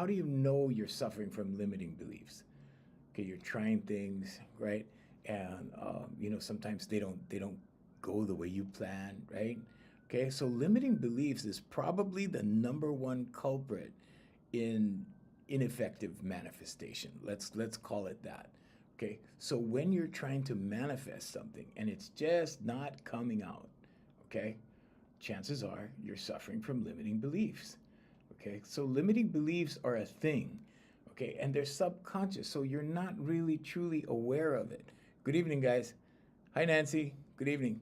how do you know you're suffering from limiting beliefs? Okay, you're trying things, right? And sometimes they don't go the way you plan, right? Okay, so limiting beliefs is probably the number one culprit in ineffective manifestation. Let's call it that. Okay, so when you're trying to manifest something and it's just not coming out, okay, chances are you're suffering from limiting beliefs. Okay, so limiting beliefs are a thing. Okay, and they're subconscious, so you're not really truly aware of it. Good evening, guys. Hi, Nancy. Good evening.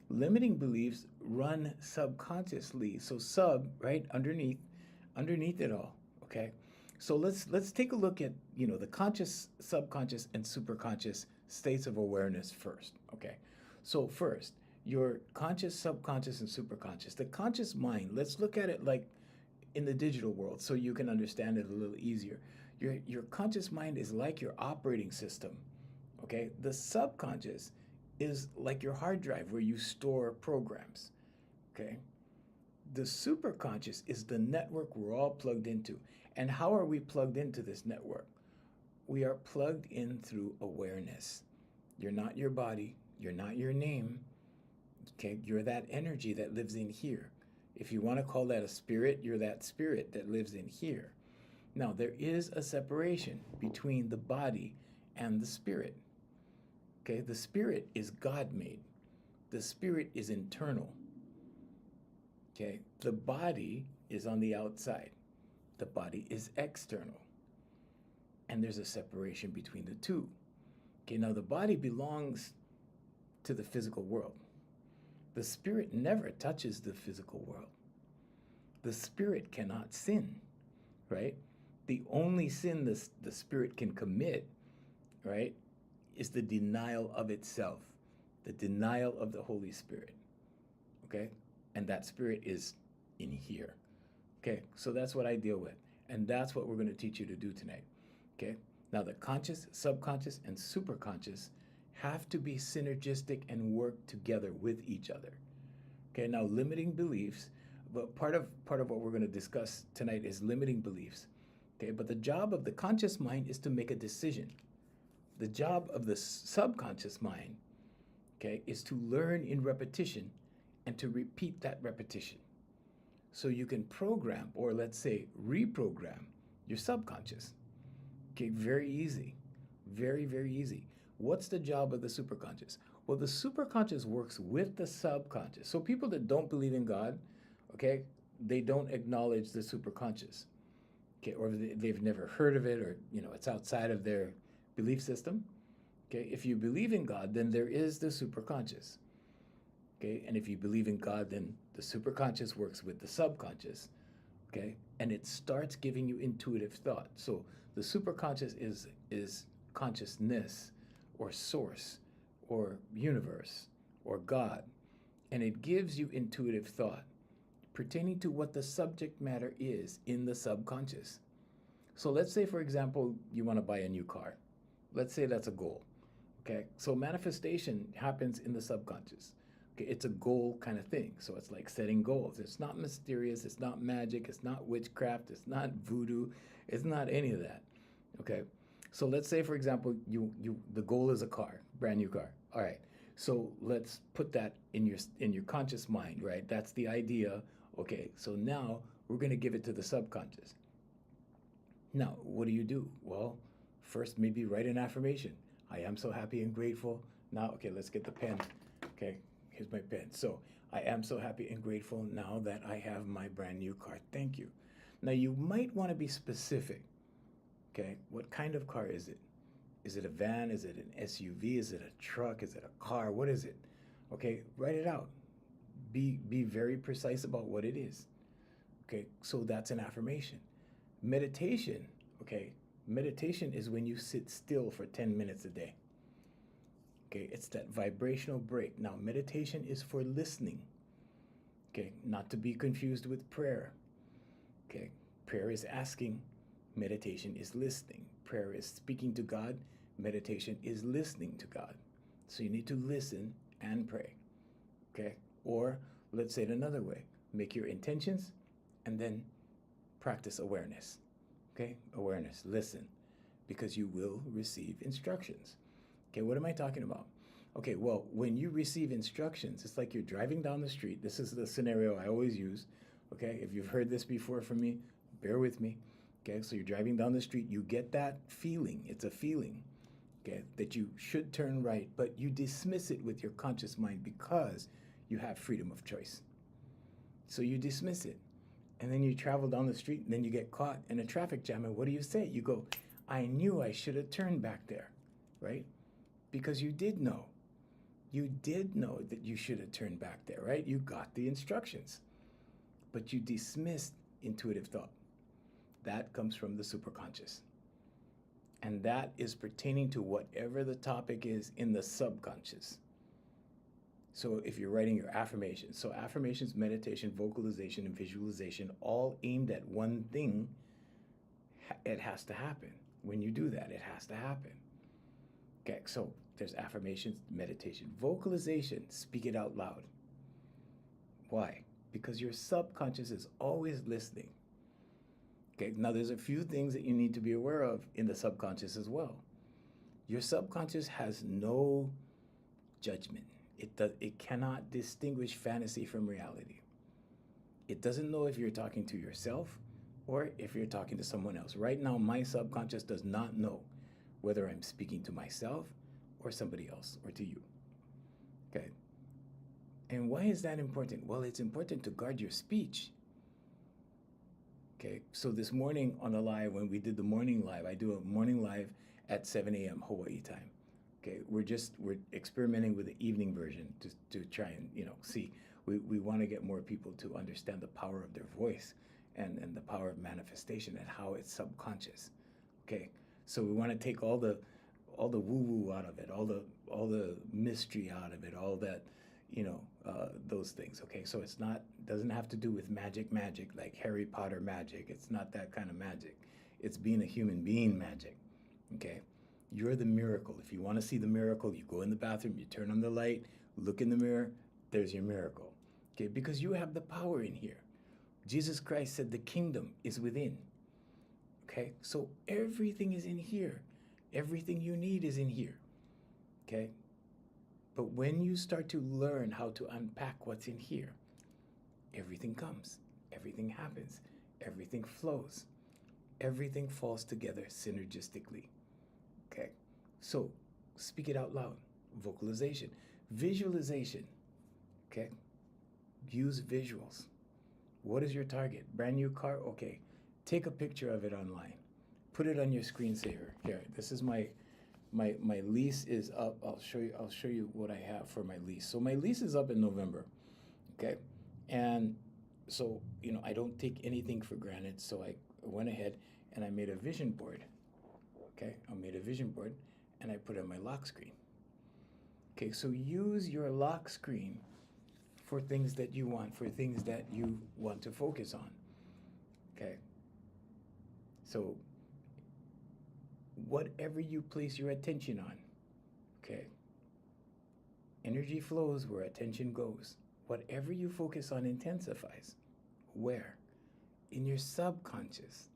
Limiting beliefs run subconsciously, so sub, right, underneath it all. Okay, so let's take a look at the conscious, subconscious, and superconscious states of awareness first. Okay, so first, your conscious, subconscious, and superconscious. The conscious mind, let's look at it like in the digital world so you can understand it a little easier. Your conscious mind is like your operating system. Okay, the subconscious is like your hard drive where you store programs. Okay, the superconscious is the network we're all plugged into. And how are we plugged into this network? We are plugged in through awareness. You're not your body, you're not your name. Okay, you're that energy that lives in here. If you want to call that a spirit, you're that spirit that lives in here. Now, there is a separation between the body and the spirit. Okay, the spirit is God made. The spirit is internal. Okay, the body is on the outside. The body is external. And there's a separation between the two. Okay, now the body belongs to the physical world. The spirit never touches the physical world. The spirit cannot sin, right? The only sin the spirit can commit, right, is the denial of itself, the denial of the Holy Spirit, okay? And that spirit is in here, okay? So that's what I deal with. And that's what we're going to teach you to do tonight, okay? Now, the conscious, subconscious, and superconscious have to be synergistic and work together with each other. Okay, now limiting beliefs, but part of what we're going to discuss tonight is limiting beliefs. Okay, but the job of the conscious mind is to make a decision. The job of the subconscious mind, okay, is to learn in repetition and to repeat that repetition. So you can program, or let's say reprogram, your subconscious. Okay, very easy. Very, very easy. What's the job of the superconscious? Well, the superconscious works with the subconscious. So people that don't believe in God, okay, they don't acknowledge the superconscious. Okay, or they've never heard of it, or it's outside of their belief system. Okay, if you believe in God, then there is the superconscious. Okay, and if you believe in God, then the superconscious works with the subconscious. Okay, and it starts giving you intuitive thought. So the superconscious is consciousness, or source, or universe, or God, and it gives you intuitive thought pertaining to what the subject matter is in the subconscious. So let's say, for example, you want to buy a new car. Let's say that's a goal. Okay, so manifestation happens in the subconscious. Okay, it's a goal kind of thing. So it's like setting goals. It's not mysterious. It's not magic. It's not witchcraft. It's not voodoo. It's not any of that. Okay, so let's say, for example, the goal is a car, brand new car. All right. So let's put that in your conscious mind, right? That's the idea. Okay. So now we're going to give it to the subconscious. Now, what do? Well, first maybe write an affirmation. I am so happy and grateful. Now, okay, let's get the pen. Okay, here's my pen. So I am so happy and grateful now that I have my brand new car. Thank you. Now you might want to be specific. Okay, what kind of car is it? Is it a van? Is it an SUV? Is it a truck? Is it a car? What is it? Okay, write it out. Be very precise about what it is. Okay, so that's an affirmation. Meditation, okay, meditation is when you sit still for 10 minutes a day. Okay, it's that vibrational break. Now, meditation is for listening. Okay, not to be confused with prayer. Okay, prayer is asking, meditation is listening. Prayer is speaking to God, meditation is listening to God. So you need to listen and pray. Okay, or let's say it another way. Make your intentions and then practice awareness. Okay, awareness, listen, because you will receive instructions. Okay, what am I talking about? Okay, well, when you receive instructions, it's like you're driving down the street. This is the scenario I always use. Okay, if you've heard this before from me, bear with me. Okay, so you're driving down the street, you get that feeling. It's a feeling, okay, that you should turn right, but you dismiss it with your conscious mind because you have freedom of choice. So you dismiss it. And then you travel down the street and then you get caught in a traffic jam. And what do you say? You go, I knew I should have turned back there, right? Because you did know. You did know that you should have turned back there, right? You got the instructions, but you dismissed intuitive thought. That comes from the superconscious. And that is pertaining to whatever the topic is in the subconscious. So if you're writing your affirmations, so affirmations, meditation, vocalization, and visualization, all aimed at one thing, it has to happen. When you do that, it has to happen. Okay, so there's affirmations, meditation, vocalization, speak it out loud. Why? Because your subconscious is always listening. Okay, now there's a few things that you need to be aware of in the subconscious as well. Your subconscious has no judgment. It cannot distinguish fantasy from reality. It doesn't know if you're talking to yourself or if you're talking to someone else. Right now, my subconscious does not know whether I'm speaking to myself or somebody else or to you. Okay. And why is that important? Well, it's important to guard your speech. Okay. So this morning on the live, when we did the morning live, I do a morning live at 7 a.m. Hawaii time. Okay, we're experimenting with the evening version to try and see. We want to get more people to understand the power of their voice and the power of manifestation and how it's subconscious. Okay, so we want to take all the woo-woo out of it, all the mystery out of it, all that those things. Okay, so doesn't have to do with magic like Harry Potter magic. It's not that kind of magic. It's being a human being magic. Okay. You're the miracle. If you want to see the miracle, you go in the bathroom, you turn on the light, look in the mirror, there's your miracle. Okay, because you have the power in here. Jesus Christ said the kingdom is within. Okay, so everything is in here. Everything you need is in here. Okay, but when you start to learn how to unpack what's in here, everything comes, everything happens, everything flows, everything falls together synergistically. Okay, so speak it out loud. Vocalization, visualization. Okay, use visuals. What is your target? Brand new car? Okay, take a picture of it online. Put it on your screensaver. Here, this is my lease is up. I'll show you what I have for my lease. So my lease is up in November. Okay, and so I don't take anything for granted. So I went ahead and I made a vision board. Okay, I made a vision board and I put it on my lock screen. Okay, so use your lock screen for things that you want, for things that you want to focus on. Okay, so whatever you place your attention on, okay, energy flows where attention goes. Whatever you focus on intensifies. Where? In your subconscious.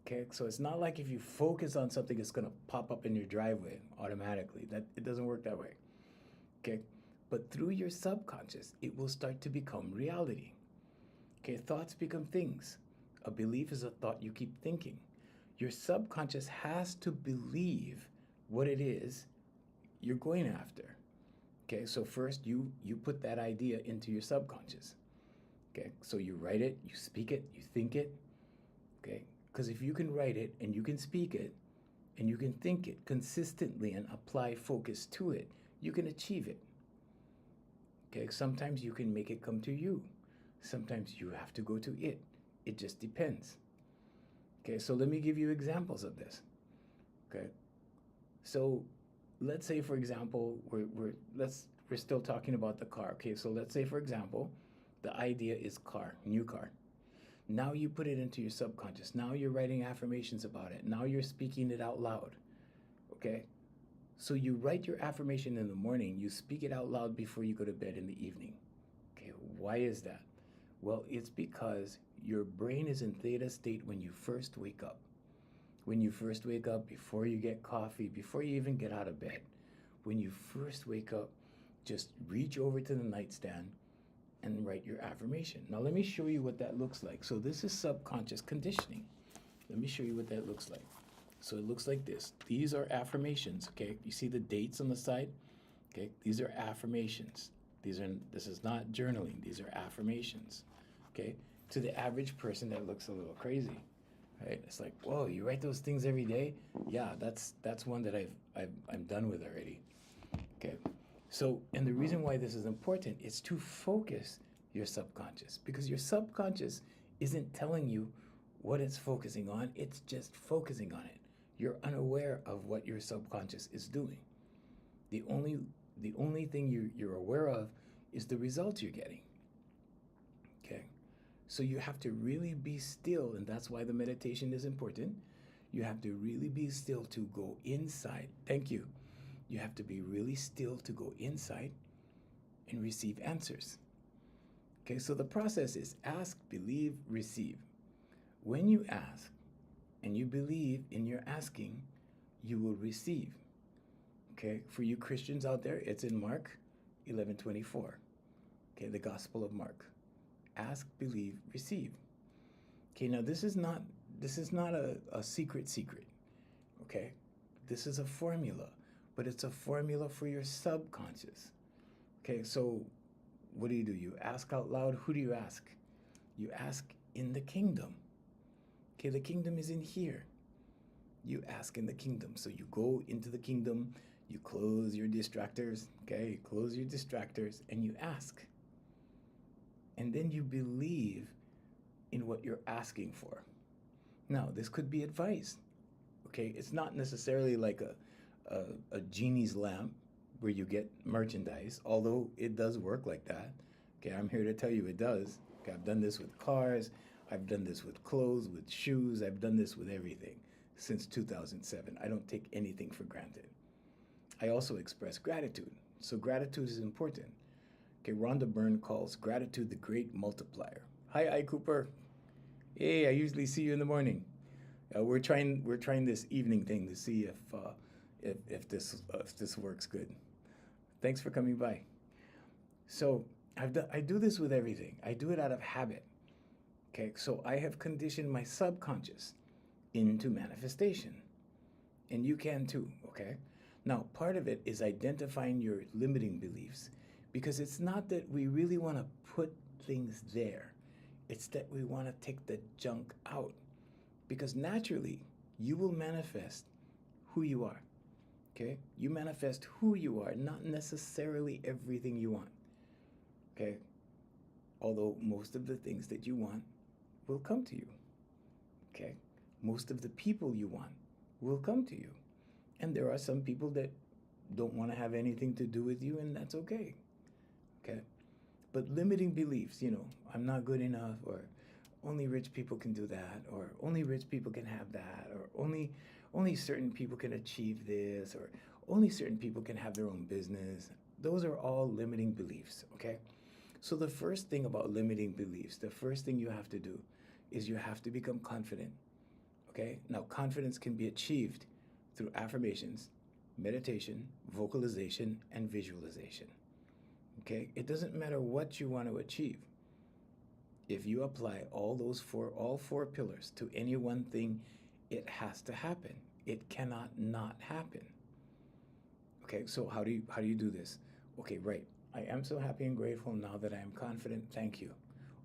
Okay, so it's not like if you focus on something, it's going to pop up in your driveway automatically. It doesn't work that way. Okay, but through your subconscious, it will start to become reality. Okay, thoughts become things. A belief is a thought you keep thinking. Your subconscious has to believe what it is you're going after. Okay, so first you put that idea into your subconscious. Okay, so you write it, you speak it, you think it. Okay, because if you can write it and you can speak it and you can think it consistently and apply focus to it, you can achieve it. Okay, sometimes you can make it come to you. Sometimes you have to go to it. It just depends. Okay, so let me give you examples of this. Okay, so let's say, for example, we're still talking about the car. Okay, so let's say, for example, the idea is car, new car. Now you put it into your subconscious. Now you're writing affirmations about it. Now you're speaking it out loud. Okay? So you write your affirmation in the morning. You speak it out loud before you go to bed in the evening. Okay, why is that? Well, it's because your brain is in theta state when you first wake up. When you first wake up, before you get coffee, before you even get out of bed, when you first wake up, just reach over to the nightstand and write your affirmation. Now, let me show you what that looks like. So, this is subconscious conditioning. Let me show you what that looks like. So, it looks like this. These are affirmations, okay? You see the dates on the side? Okay, these are affirmations. This is not journaling. These are affirmations, okay? To the average person, that looks a little crazy, right? It's like, whoa, you write those things every day? Yeah, that's one that I'm done with already. Okay, so and the reason why this is important is to focus your subconscious, because your subconscious isn't telling you what it's focusing on. It's just focusing on it. You're unaware of what your subconscious is doing. The only thing you're aware of is the results you're getting. Okay, so you have to really be still, and that's why the meditation is important. You have to really be still to go inside. Thank you. You have to be really still to go inside and receive answers. Okay, so the process is ask, believe, receive. When you ask and you believe in your asking, you will receive. Okay, for you Christians out there, it's in Mark 11:24. Okay, the Gospel of Mark. Ask, believe, receive. Okay, now this is not a secret. Okay, this is a formula, but it's a formula for your subconscious. Okay, so what do? You ask out loud. Who do you ask? You ask in the kingdom. Okay, the kingdom is in here. You ask in the kingdom. So you go into the kingdom, you close your distractors, okay? You close your distractors and you ask. And then you believe in what you're asking for. Now, this could be advice, okay? It's not necessarily like a genie's lamp where you get merchandise, although it does work like that. Okay, I'm here to tell you it does. Okay, I've done this with cars, I've done this with clothes, with shoes, I've done this with everything since 2007. I don't take anything for granted. I also express gratitude. So gratitude is important. Okay, Rhonda Byrne calls gratitude the great multiplier. Hi, I Cooper. Hey, I usually see you in the morning. We're trying this evening thing to see if this works good. Thanks for coming by. So I do this with everything. I do it out of habit. Okay, so I have conditioned my subconscious into manifestation, and you can too. Okay, now part of it is identifying your limiting beliefs, because it's not that we really want to put things there. It's that we want to take the junk out, because naturally you will manifest who you are. Okay, you manifest who you are, not necessarily everything you want. Okay, although most of the things that you want will come to you. Okay, most of the people you want will come to you, and there are some people that don't want to have anything to do with you, and that's okay. Okay, but limiting beliefs, I'm not good enough, or only rich people can do that, or only rich people can have that, or only certain people can achieve this, or only certain people can have their own business. Those are all limiting beliefs, okay? So the first thing about limiting beliefs, the first thing you have to do is you have to become confident, okay? Now, confidence can be achieved through affirmations, meditation, vocalization, and visualization, okay? It doesn't matter what you want to achieve. If you apply all four pillars to any one thing, it has to happen. It cannot not happen. Okay, so how do you do this? Okay, right. I am so happy and grateful now that I am confident. Thank you.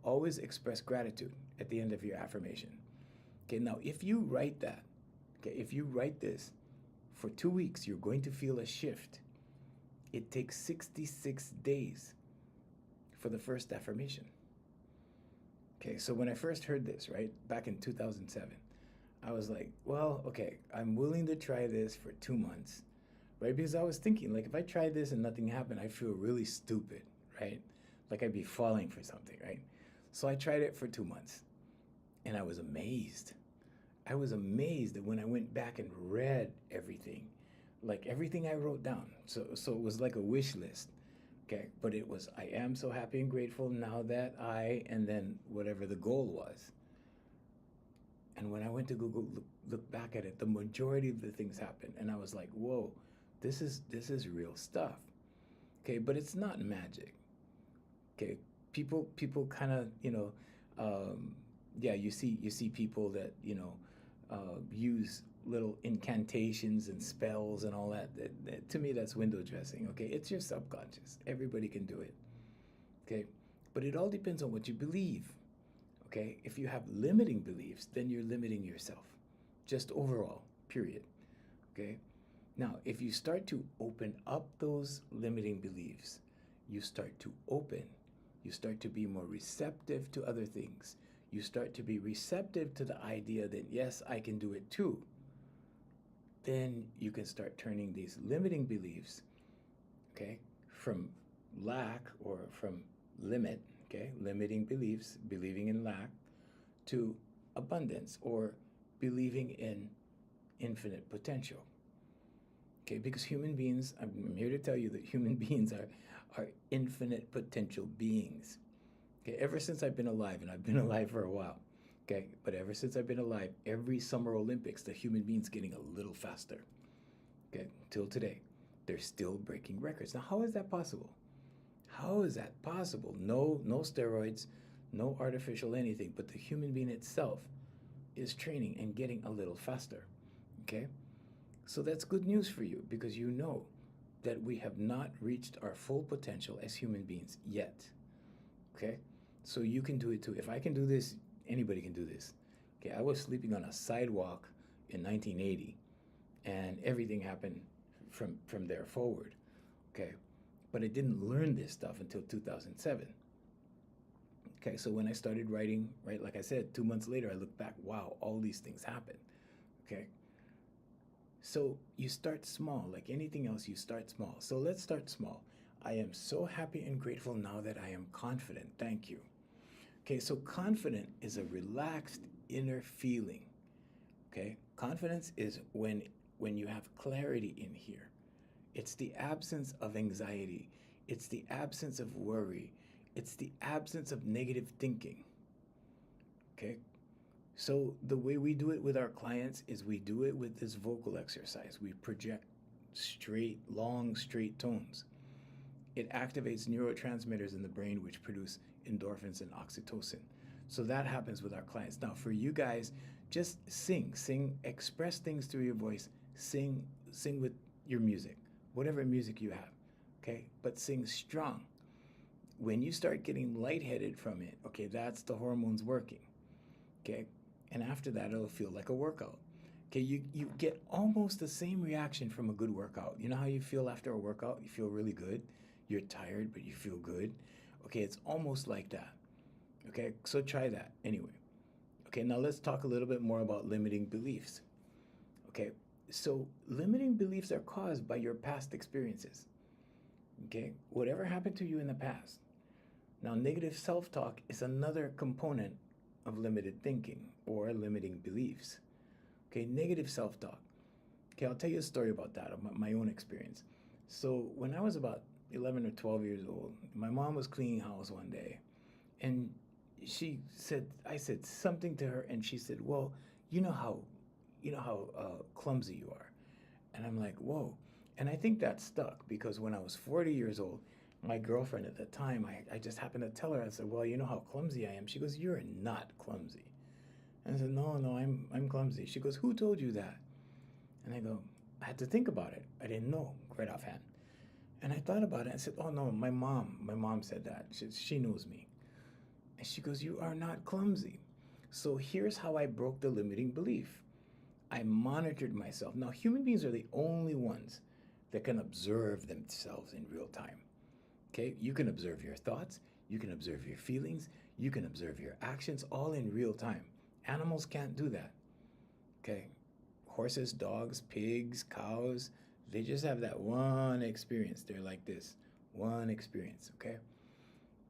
Always express gratitude at the end of your affirmation. Okay, now if you write that, okay, if you write this for 2 weeks, you're going to feel a shift. It takes 66 days for the first affirmation. Okay, so when I first heard this, right, back in 2007, I was like, well, okay, I'm willing to try this for 2 months, right? Because I was thinking, like, if I tried this and nothing happened, I feel really stupid, right? Like I'd be falling for something, right? So I tried it for 2 months, and I was amazed. I was amazed that when I went back and read everything, like everything I wrote down. So it was like a wish list. Okay, but it was, I am so happy and grateful now that and then whatever the goal was. And when I went to Google, look back at it, the majority of the things happened. And I was like, whoa, this is real stuff. Okay, but it's not magic. Okay, people kind of, yeah, you see people that, use little incantations and spells and all that. To me, that's window dressing. Okay, it's your subconscious. Everybody can do it. Okay, but it all depends on what you believe. Okay, if you have limiting beliefs, then you're limiting yourself, just overall, period. Okay, now if you start to open up those limiting beliefs, you start to open, you start to be more receptive to other things. You start to be receptive to the idea that, yes, I can do it too. Then you can start turning these limiting beliefs, okay, from lack or from limit, okay, limiting beliefs, believing in lack, to abundance or believing in infinite potential. Okay, because human beings, I'm here to tell you that human beings are infinite potential beings. Okay, ever since I've been alive, and I've been alive for a while, okay, but ever since I've been alive, every Summer Olympics, the human being's getting a little faster. Okay, till today, they're still breaking records. Now, how is that possible? How is that possible? No steroids, no artificial anything, but the human being itself is training and getting a little faster. Okay, so that's good news for you because you know that we have not reached our full potential as human beings yet. Okay, so you can do it too. If I can do this, anybody can do this. Okay, I was sleeping on a sidewalk in 1980, and everything happened from there forward. Okay, but I didn't learn this stuff until 2007. Okay, so when I started writing, right, like I said, 2 months later, I look back, wow, all these things happened. Okay, so you start small, like anything else, you start small. So let's start small. I am so happy and grateful now that I am confident. Thank you. Okay, so confident is a relaxed inner feeling. Okay, confidence is when you have clarity in here. It's the absence of anxiety. It's the absence of worry. It's the absence of negative thinking. Okay, so the way we do it with our clients is we do it with this vocal exercise. We project straight, long, straight tones. It activates neurotransmitters in the brain which produce endorphins and oxytocin. So that happens with our clients. Now, for you guys, just sing, express things through your voice, sing with your music, whatever music you have, okay? But sing strong. When you start getting lightheaded from it, okay, that's the hormones working, okay? And after that, it'll feel like a workout. Okay, you get almost the same reaction from a good workout. You know how you feel after a workout? You feel really good. You're tired, but you feel good. Okay, it's almost like that. Okay, so try that anyway. Okay, now let's talk a little bit more about limiting beliefs. Okay, so limiting beliefs are caused by your past experiences. Okay, whatever happened to you in the past. Now, negative self talk is another component of limited thinking or limiting beliefs. Okay, negative self talk. Okay, I'll tell you a story about that, about my own experience. So, when I was about 11 or 12 years old, my mom was cleaning house one day, and I said something to her, and she said, "Well, you know how clumsy you are," and I'm like, "Whoa!" And I think that stuck because when I was 40 years old, my girlfriend at the time, I just happened to tell her, I said, "Well, you know how clumsy I am." She goes, "You're not clumsy." And I said, "No, I'm clumsy." She goes, "Who told you that?" And I go, I had to think about it. I didn't know right offhand. And I thought about it. I said, "Oh no, my mom said that. She knows me." And she goes, "You are not clumsy." So here's how I broke the limiting belief. I monitored myself. Now, human beings are the only ones that can observe themselves in real time. Okay? You can observe your thoughts, you can observe your feelings, you can observe your actions all in real time. Animals can't do that. Okay? Horses, dogs, pigs, cows, they just have that one experience. They're like this, one experience, okay?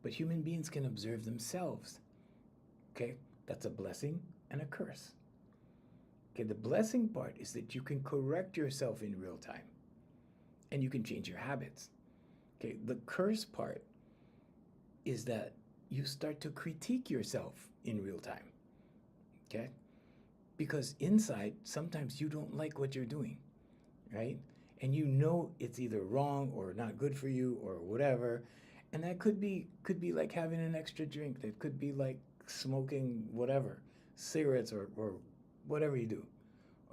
But human beings can observe themselves. Okay? That's a blessing and a curse. Okay, the blessing part is that you can correct yourself in real time and you can change your habits. Okay, the curse part is that you start to critique yourself in real time. Okay? because inside, sometimes you don't like what you're doing, right? And you know it's either wrong or not good for you or whatever. And that could be like having an extra drink. That could be like smoking whatever, cigarettes or whatever you do.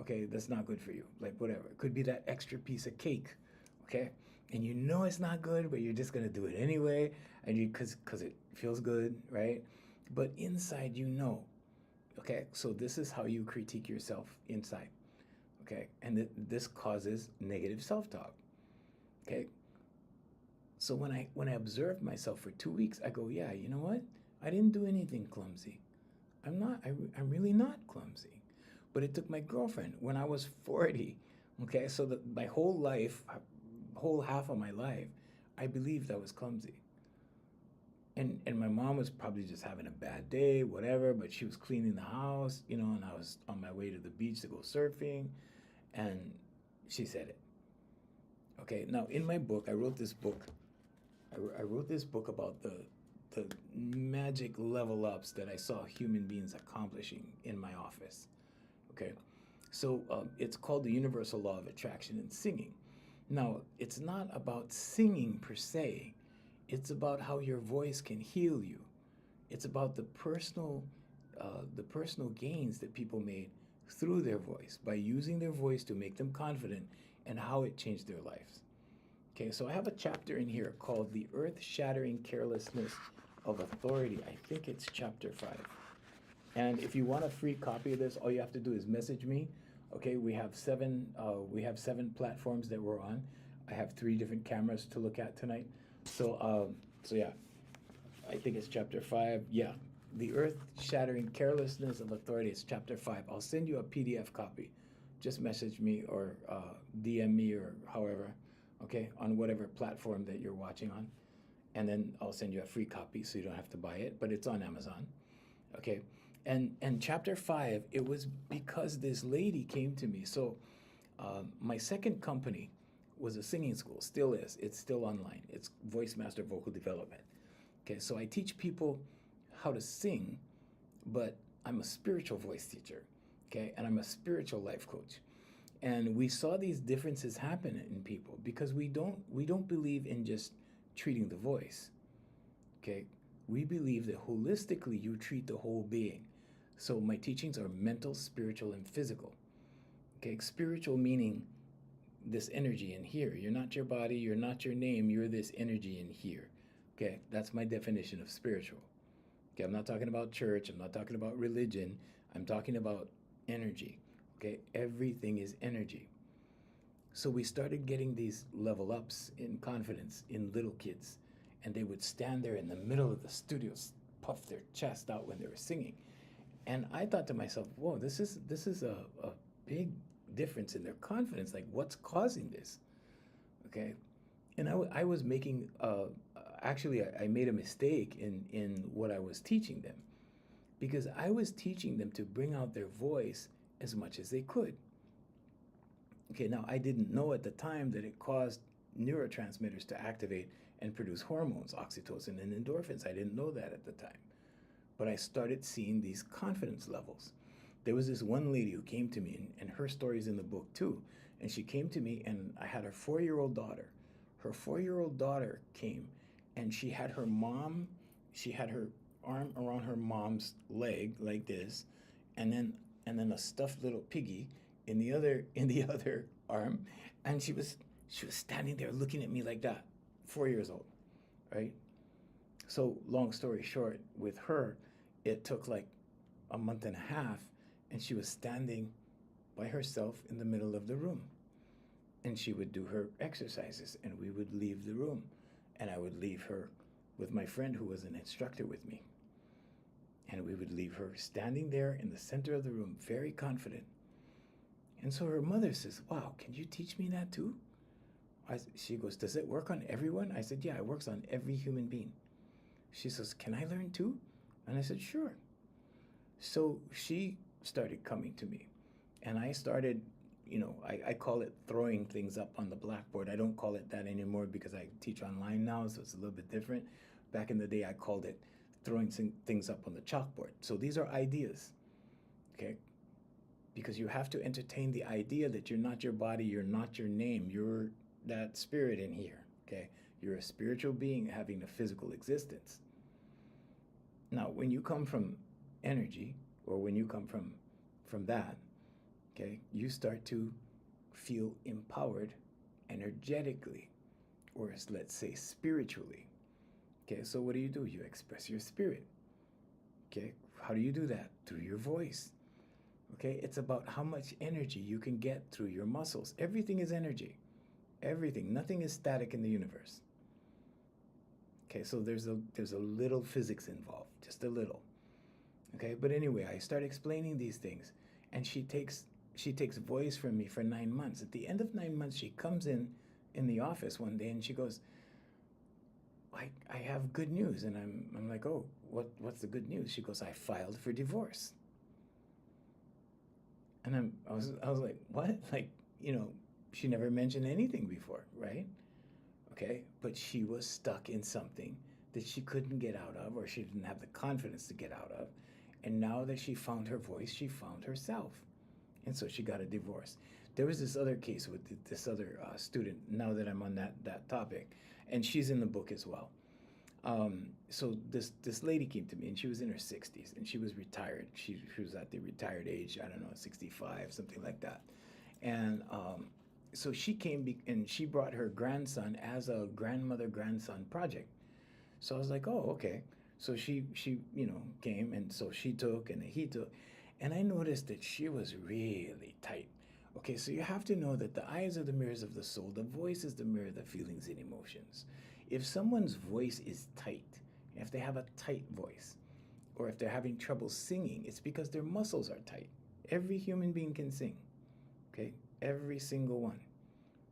Okay, that's not good for you. Like whatever. It could be that extra piece of cake. Okay? And you know it's not good, but you're just gonna do it anyway, and you cause it feels good, right? But inside you know. Okay, so this is how you critique yourself inside. Okay, and this causes negative self-talk. Okay, so when I observe myself for 2 weeks, I go, yeah, you know what? I didn't do anything clumsy. I'm not. I'm really not clumsy. But it took my girlfriend when I was 40. Okay, so that my whole life, whole half of my life, I believed I was clumsy. And my mom was probably just having a bad day, whatever. But she was cleaning the house, and I was on my way to the beach to go surfing, and she said it. Okay, now in my book, I wrote this book. I wrote this book about the magic level ups that I saw human beings accomplishing in my office. Okay, so it's called the Universal Law of Attraction in singing. Now, it's not about singing per se. It's about how your voice can heal you. It's about the personal gains that people made through their voice by using their voice to make them confident and how it changed their lives. Okay, so I have a chapter in here called The Earth Shattering Carelessness of Authority. I think it's chapter 5. And if you want a free copy of this, all you have to do is message me. Okay, we have seven platforms that we're on. I have 3 different cameras to look at tonight. So yeah, I think it's chapter 5. Yeah, The Earth Shattering Carelessness of Authority is chapter 5. I'll send you a PDF copy. Just message me or DM me or however, okay, on whatever platform that you're watching on. And then I'll send you a free copy so you don't have to buy it, but it's on Amazon. Okay, and chapter 5, it was because this lady came to me. So my second company was a singing school, still is. It's still online. It's Voicemaster Vocal Development. Okay, so I teach people how to sing, but I'm a spiritual voice teacher. Okay, and I'm a spiritual life coach. And we saw these differences happen in people because we don't believe in just treating the voice. Okay, we believe that holistically you treat the whole being. So my teachings are mental, spiritual, and physical. Okay, spiritual meaning this energy in here. You're not your body, you're not your name, you're this energy in here. Okay, that's my definition of spiritual. Okay, I'm not talking about church, I'm not talking about religion, I'm talking about energy. Okay, everything is energy. So we started getting these level ups in confidence in little kids, and they would stand there in the middle of the studio, puff their chest out when they were singing. And I thought to myself, whoa, this is a big difference in their confidence. Like, what's causing this? Okay, and I was making actually I made a mistake in what I was teaching them, because I was teaching them to bring out their voice as much as they could. Okay, now I didn't know at the time that it caused neurotransmitters to activate and produce hormones, oxytocin and endorphins. I didn't know that at the time. But I started seeing these confidence levels. There was this one lady who came to me, and her story's in the book too. And she came to me, and I had her 4-year-old daughter. Her 4-year-old daughter came, and she had her arm around her mom's leg like this, and then a stuffed little piggy in the other arm, and she was standing there looking at me like that, 4 years old, right? So long story short, with her, it took like a month and a half, and she was standing by herself in the middle of the room. And she would do her exercises, and we would leave the room. And I would leave her with my friend who was an instructor with me. And we would leave her standing there in the center of the room, very confident. And so her mother says, wow, can you teach me that too? She goes, does it work on everyone? I said, yeah, it works on every human being. She says, can I learn too? And I said, sure. So she started coming to me, and I started, I call it throwing things up on the blackboard. I don't call it that anymore because I teach online now, so it's a little bit different. Back in the day, I called it throwing things up on the chalkboard. So these are ideas, okay? because you have to entertain the idea that you're not your body, you're not your name, you're that spirit in here. Okay, you're a spiritual being having a physical existence. Now, when you come from energy, or when you come from that, okay, you start to feel empowered energetically, or let's say spiritually. Okay, so what do? You express your spirit. Okay, how do you do that? Through your voice. Okay, it's about how much energy you can get through your muscles. Everything is energy. Everything. Nothing is static in the universe. Okay, so there's a little physics involved, just a little. Okay, but anyway, I start explaining these things, and she takes voice from me for 9 months. At the end of 9 months, she comes in the office one day and she goes, I have good news. And I'm like, oh, what's the good news? She goes, I filed for divorce. And I was like, what? Like, she never mentioned anything before, right? Okay, but she was stuck in something that she couldn't get out of, or she didn't have the confidence to get out of. And now that she found her voice, she found herself. And so she got a divorce. There was this other case with this other student, now that I'm on that topic, and she's in the book as well. So this lady came to me, and she was in her 60s, and she was retired. She was at the retired age, I don't know, 65, something like that. And so she came and she brought her grandson as a grandmother-grandson project. So I was like, oh, okay. So she came, and so she took and he took, and I noticed that she was really tight. Okay, so you have to know that the eyes are the mirrors of the soul. The voice is the mirror of the feelings and emotions. If someone's voice is tight, if they have a tight voice, or if they're having trouble singing, it's because their muscles are tight. Every human being can sing, okay? Every single one.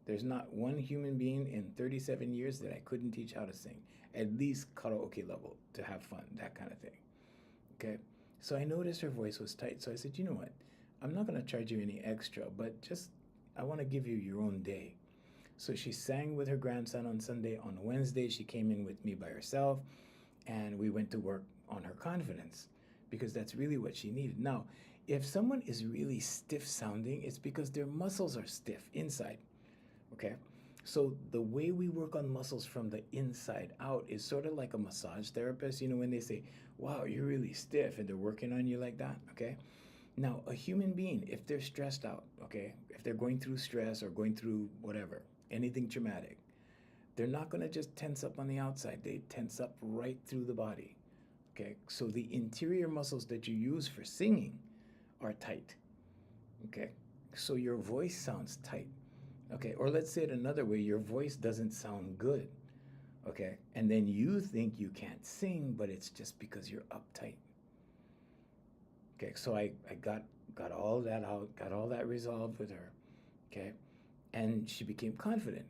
There's not one human being in 37 years that I couldn't teach how to sing, at least karaoke level, to have fun, that kind of thing, okay? So I noticed her voice was tight, so I said, you know what? I'm not going to charge you any extra, but just, I want to give you your own day. So she sang with her grandson on Sunday. On Wednesday, she came in with me by herself, and we went to work on her confidence, because that's really what she needed. Now, if someone is really stiff sounding, it's because their muscles are stiff inside, okay? So the way we work on muscles from the inside out is sort of like a massage therapist, when they say, wow, you're really stiff, and they're working on you like that, okay? Now, a human being, if they're stressed out, okay, if they're going through stress or going through whatever, anything traumatic, they're not going to just tense up on the outside. They tense up right through the body, okay? So the interior muscles that you use for singing are tight, okay? So your voice sounds tight, okay? Or let's say it another way, your voice doesn't sound good, okay? And then you think you can't sing, but it's just because you're uptight. Okay, so I got all that out, got all that resolved with her, okay? And she became confident.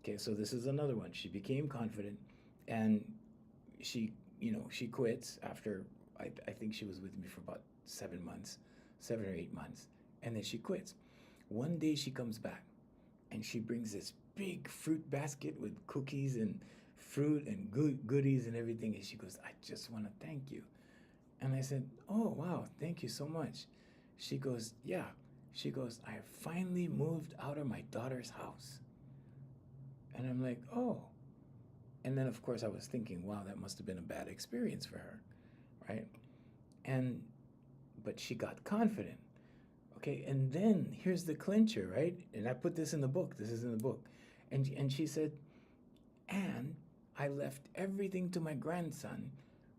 Okay, so this is another one. She became confident, and she quits after, I think she was with me for about 7 months, 7 or 8 months, and then she quits. One day she comes back, and she brings this big fruit basket with cookies and fruit and goodies and everything, and she goes, I just want to thank you. And I said, oh, wow, thank you so much. She goes, yeah. She goes, I have finally moved out of my daughter's house. And I'm like, oh. And then, of course, I was thinking, wow, that must have been a bad experience for her, right? But she got confident. Okay, and then here's the clincher, right? And I put this in the book. This is in the book. And she said, and I left everything to my grandson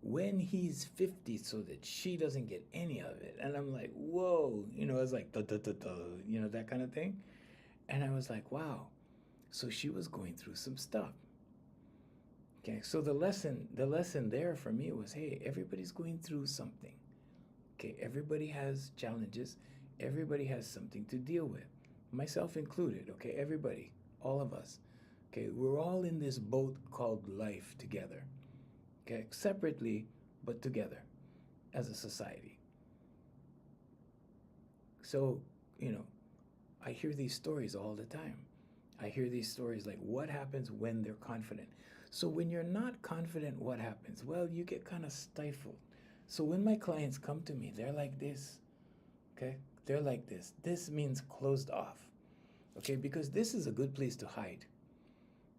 when he's 50 so that she doesn't get any of it. And I'm like, whoa, it's like, duh, duh, duh, duh, that kind of thing. And I was like, wow. So she was going through some stuff. Okay, so the lesson there for me was, hey, everybody's going through something. Okay, everybody has challenges. Everybody has something to deal with, myself included. Okay, everybody, all of us. Okay, we're all in this boat called life together. Okay, separately, but together as a society. So, I hear these stories all the time. I hear these stories like, what happens when they're confident? So when you're not confident, what happens? Well, you get kind of stifled. So when my clients come to me, they're like this, okay? they're like this. This means closed off. Okay, because this is a good place to hide.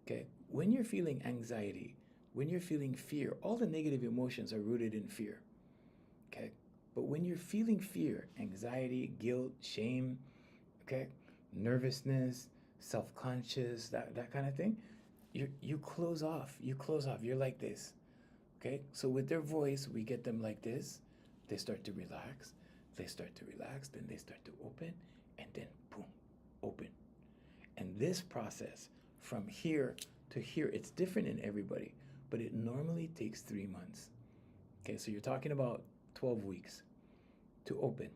Okay, when you're feeling anxiety, when you're feeling fear, all the negative emotions are rooted in fear. Okay, but when you're feeling fear, anxiety, guilt, shame, okay, nervousness, self-conscious, that kind of thing, you close off. You close off. You're like this. Okay, so with their voice, we get them like this. They start to relax. They start to relax. Then they start to open, and then boom, open. And this process from here to here, it's different in everybody, but it normally takes 3 months. Okay, so you're talking about 12 weeks to open.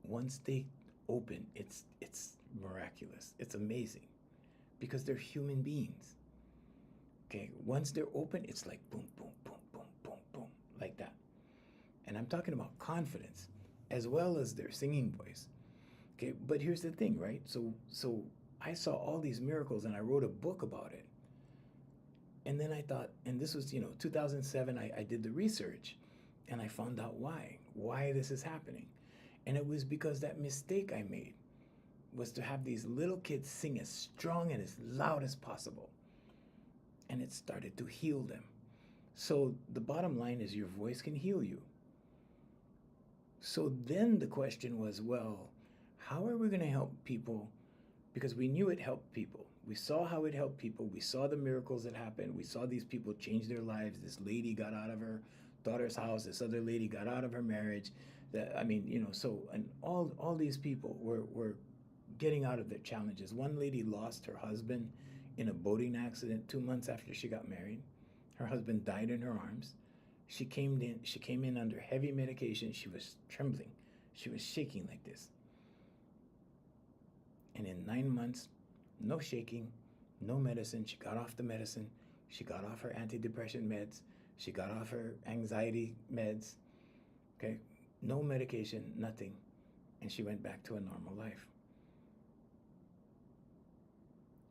Once they open, it's miraculous. It's amazing because they're human beings. Okay, once they're open, it's like boom, boom, boom, boom, boom, boom, like that. And I'm talking about confidence as well as their singing voice. Okay, but here's the thing, right? So I saw all these miracles and I wrote a book about it. And then I thought, and this was, 2007, I did the research and I found out why this is happening. And it was because that mistake I made was to have these little kids sing as strong and as loud as possible. And it started to heal them. So the bottom line is your voice can heal you. So then the question was, well, how are we going to help people? Because we knew it helped people. We saw how it helped people. We saw the miracles that happened. We saw these people change their lives. This lady got out of her daughter's house. This other lady got out of her marriage. And all these people were getting out of their challenges. One lady lost her husband in a boating accident 2 months after she got married. Her husband died in her arms. She came in under heavy medication. She was trembling. She was shaking like this. And in 9 months, no shaking, no medicine. She got off the medicine. She got off her antidepressant meds. She got off her anxiety meds. Okay, no medication, nothing. And she went back to a normal life.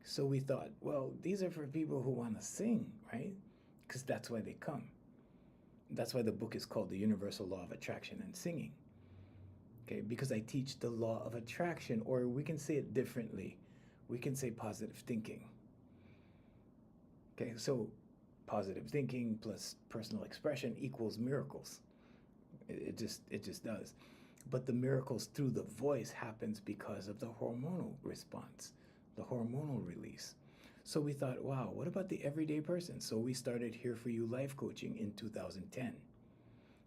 So we thought, well, these are for people who want to sing, right? Because that's why they come. That's why the book is called The Universal Law of Attraction and Singing. Okay, because I teach the law of attraction, or we can say it differently. We can say positive thinking. Okay, so positive thinking plus personal expression equals miracles. It just does. But the miracles through the voice happens because of the hormonal response, the hormonal release. So we thought, wow, what about the everyday person? So we started Here For You Life Coaching in 2010.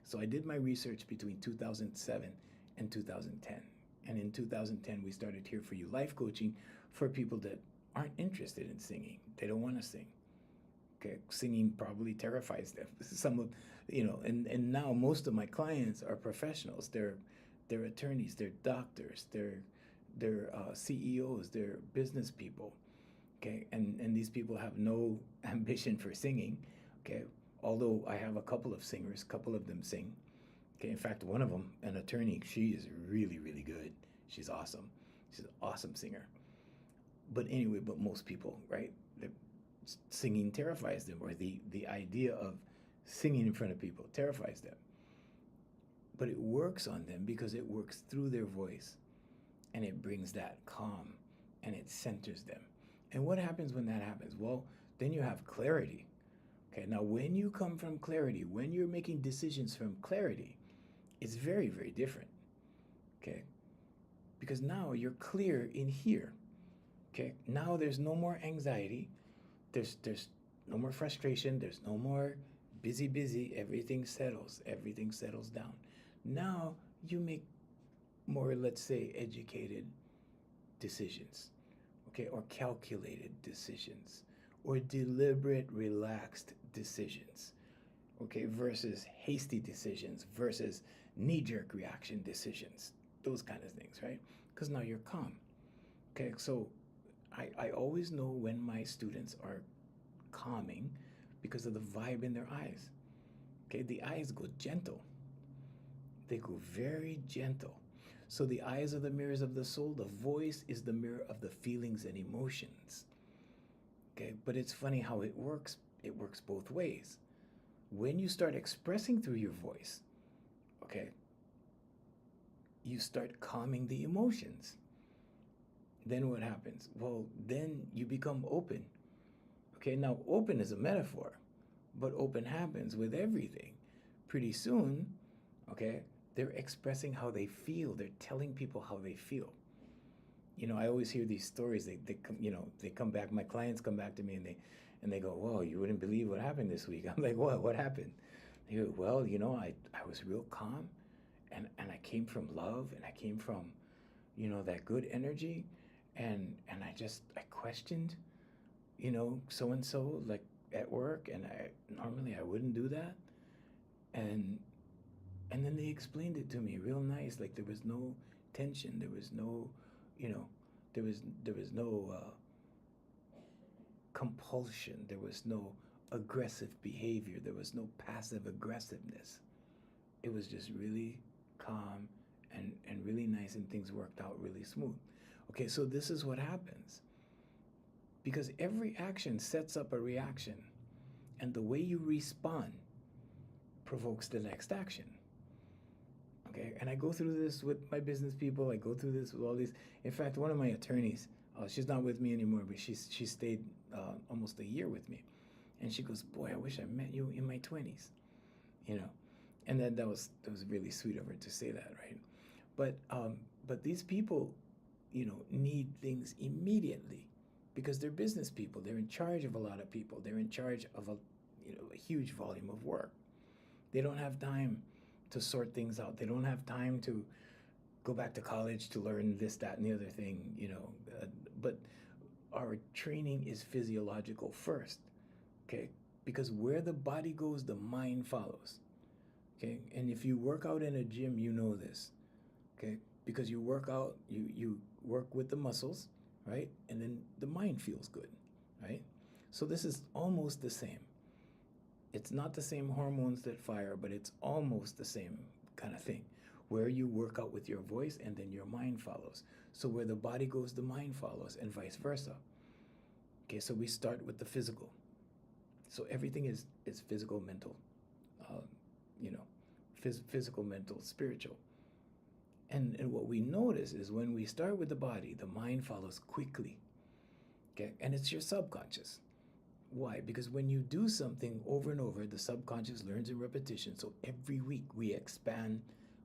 So I did my research between 2007 and 2010. And in 2010, we started Here For You Life Coaching for people that aren't interested in singing. They don't want to sing. Okay, singing probably terrifies them. Some of, and now most of my clients are professionals. They're attorneys, they're doctors, they're CEOs, they're business people. Okay, and these people have no ambition for singing. Okay, although I have a couple of singers, a couple of them sing. Okay, in fact, one of them, an attorney, she is really, really good. She's awesome. She's an awesome singer. But anyway, but most people, right? Singing terrifies them, or the idea of singing in front of people terrifies them. But it works on them because it works through their voice, and it brings that calm, and it centers them. And what happens when that happens? Well, then you have clarity. Okay, now when you come from clarity, when you're making decisions from clarity, it's very, very different. Okay, because now you're clear in here. Okay, now there's no more anxiety. There's no more frustration. There's no more busy. Everything settles down. Now you make more, let's say, educated decisions, okay, or calculated decisions, or deliberate, relaxed decisions, okay, versus hasty decisions, versus knee-jerk reaction decisions, those kind of things, right? Because now you're calm. Okay, so I always know when my students are calming because of the vibe in their eyes. Okay, the eyes go gentle. They go very gentle. So the eyes are the mirrors of the soul. The voice is the mirror of the feelings and emotions. Okay, but it's funny how it works. It works both ways. When you start expressing through your voice, okay, you start calming the emotions. Then what happens? Well, then you become open. Okay, now open is a metaphor, but open happens with everything. Pretty soon, okay, they're expressing how they feel. They're telling people how they feel. I always hear these stories. They come, they come back. My clients come back to me and they go, "Whoa, you wouldn't believe what happened this week." I'm like, "What? What happened?" They go, "Well, I was real calm, and I came from love, and I came from, that good energy, and I questioned, so and so like at work, and I normally I wouldn't do that, and then they explained it to me real nice, like there was no tension, there was no, you know, there was no compulsion, there was no aggressive behavior, there was no passive aggressiveness. It was just really calm and really nice, and things worked out really smooth. Okay, so this is what happens because every action sets up a reaction, and the way you respond provokes the next action. Okay, and I go through this with my business people. I go through this with all these. In fact, one of my attorneys, she's not with me anymore, but she stayed almost a year with me, and she goes, "Boy, I wish I met you in my 20s," you know, and then that was really sweet of her to say that, right? But these people, need things immediately because they're business people. They're in charge of a lot of people. They're in charge of a huge volume of work. They don't have time to sort things out. They don't have time to go back to college to learn this, that, and the other thing, but our training is physiological first, okay? Because where the body goes, the mind follows, okay? And if you work out in a gym, you know this, okay? Because you work out, you work with the muscles, right? And then the mind feels good, right? So this is almost the same. It's not the same hormones that fire, but it's almost the same kind of thing, where you work out with your voice and then your mind follows. So where the body goes, the mind follows, and vice versa. Okay, so we start with the physical. So everything is physical, mental, uh, you know, physical, mental, spiritual. And what we notice is when we start with the body, the mind follows quickly. Okay, and it's your subconscious. Why? Because when you do something over and over, the subconscious learns in repetition. So every week we expand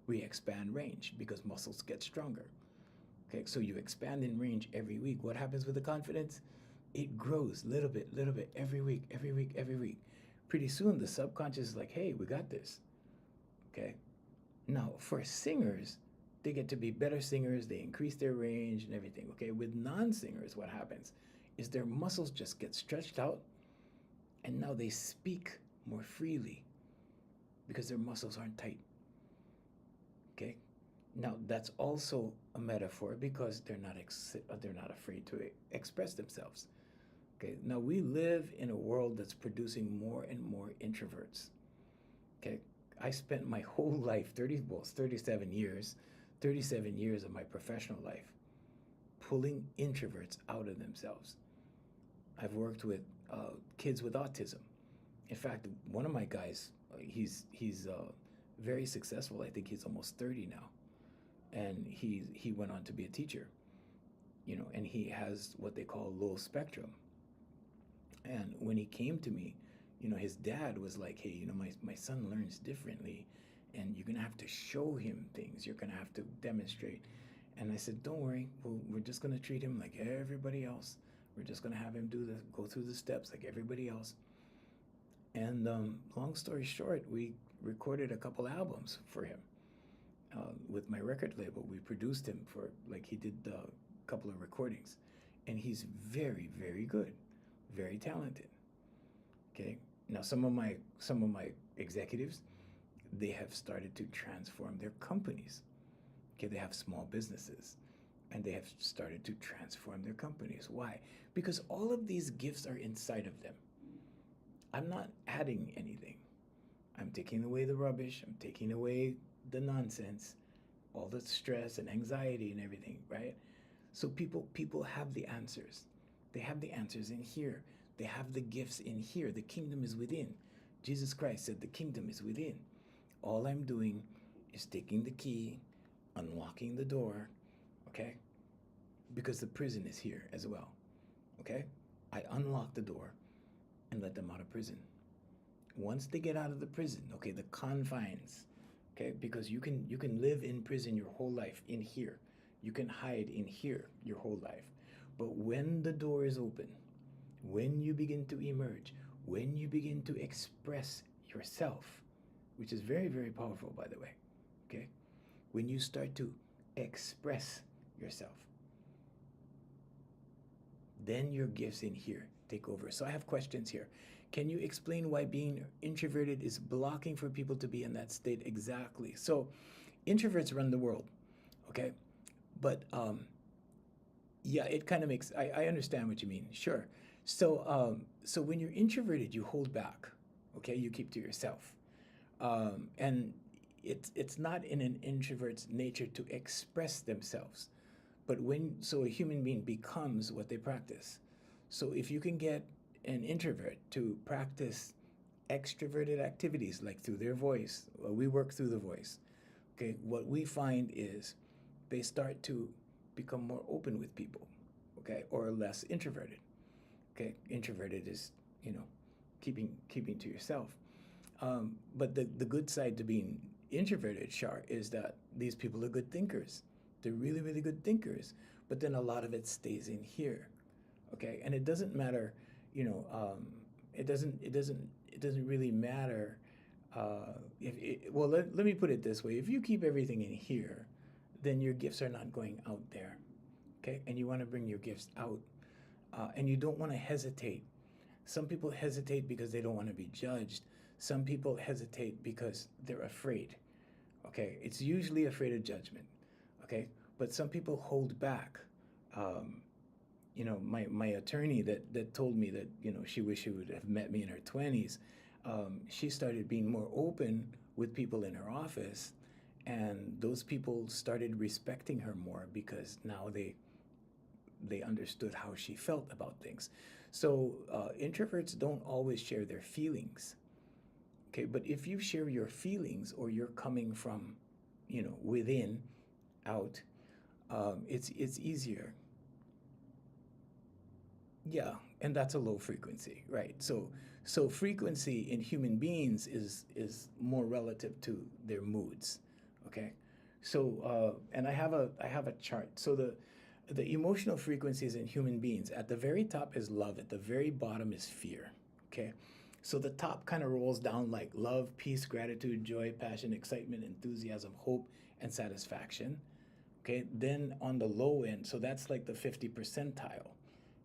range because muscles get stronger. Okay, so you expand in range every week. What happens with the confidence? It grows little bit, every week, every week, every week. Pretty soon the subconscious is like, hey, we got this. Okay. Now for singers, they get to be better singers, they increase their range and everything. Okay. With non-singers, what happens is their muscles just get stretched out, and now they speak more freely because their muscles aren't tight. Okay. Now that's also a metaphor because they're not afraid to express themselves. Okay. Now we live in a world that's producing more and more introverts. Okay. I spent my whole life, 37 years, 37 years of my professional life pulling introverts out of themselves. I've worked with kids with autism. In fact, one of my guys, he's very successful. I think he's almost 30 now, and he went on to be a teacher. And he has what they call low spectrum. And when he came to me, his dad was like, "Hey, my son learns differently, and you're gonna have to show him things. You're gonna have to demonstrate." And I said, "Don't worry. We're just gonna treat him like everybody else. We're just gonna have him go through the steps like everybody else." And long story short, we recorded a couple albums for him with my record label. We produced him for he did a couple of recordings, and he's very, very good, very talented. Okay. Now some of my executives, they have started to transform their companies. Okay, they have small businesses, and they have started to transform their companies. Why? Because all of these gifts are inside of them. I'm not adding anything. I'm taking away the rubbish. I'm taking away the nonsense, all the stress and anxiety and everything, right? So people have the answers. They have the answers in here. They have the gifts in here. The kingdom is within. Jesus Christ said the kingdom is within. All I'm doing is taking the key, unlocking the door, okay? Because the prison is here as well, okay? I unlock the door and let them out of prison. Once they get out of the prison, okay, the confines, okay, because you can live in prison your whole life in here. You can hide in here your whole life. But when the door is open, when you begin to emerge, when you begin to express yourself, which is very, very powerful, by the way, okay? When you start to express yourself, then your gifts in here take over. So I have questions here. Can you explain why being introverted is blocking for people to be in that state exactly? So introverts run the world, okay? But yeah, it kind of makes, I understand what you mean, sure. So when you're introverted, you hold back, okay? You keep to yourself. And it's not in an introvert's nature to express themselves. But so a human being becomes what they practice. So if you can get an introvert to practice extroverted activities like through their voice, well, we work through the voice, okay, what we find is they start to become more open with people, okay, or less introverted. Okay, introverted is, keeping to yourself. But the good side to being introverted, Shar, is that these people are good thinkers. They're really, really good thinkers. But then a lot of it stays in here. Okay, and it doesn't matter, it doesn't really matter. Well, let me put it this way: if you keep everything in here, then your gifts are not going out there. Okay, and you want to bring your gifts out, and you don't want to hesitate. Some people hesitate because they don't want to be judged. Some people hesitate because they're afraid. Okay, it's usually afraid of judgment. Okay, but some people hold back. My attorney that told me that she wished she would have met me in her 20s. She started being more open with people in her office, and those people started respecting her more because now they understood how she felt about things. So introverts don't always share their feelings. Okay, but if you share your feelings or you're coming from, within, out, it's easier. Yeah, and that's a low frequency, right? So frequency in human beings is more relative to their moods. Okay, so and I have a chart. So the emotional frequencies in human beings, at the very top is love, at the very bottom is fear. Okay, so the top kind of rolls down like love, peace, gratitude, joy, passion, excitement, enthusiasm, hope, and satisfaction. Okay, then on the low end, so that's like the 50 percentile.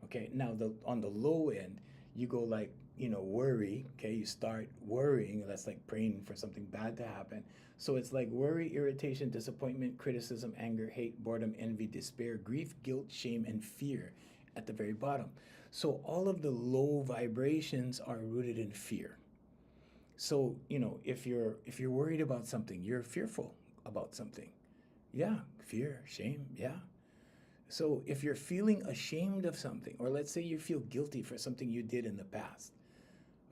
Okay, now on the low end, you go like, worry. Okay, you start worrying. That's like praying for something bad to happen. So it's like worry, irritation, disappointment, criticism, anger, hate, boredom, envy, despair, grief, guilt, shame, and fear at the very bottom. So all of the low vibrations are rooted in fear. So, if you're worried about something, you're fearful about something. Yeah, fear, shame, yeah. So if you're feeling ashamed of something, or let's say you feel guilty for something you did in the past,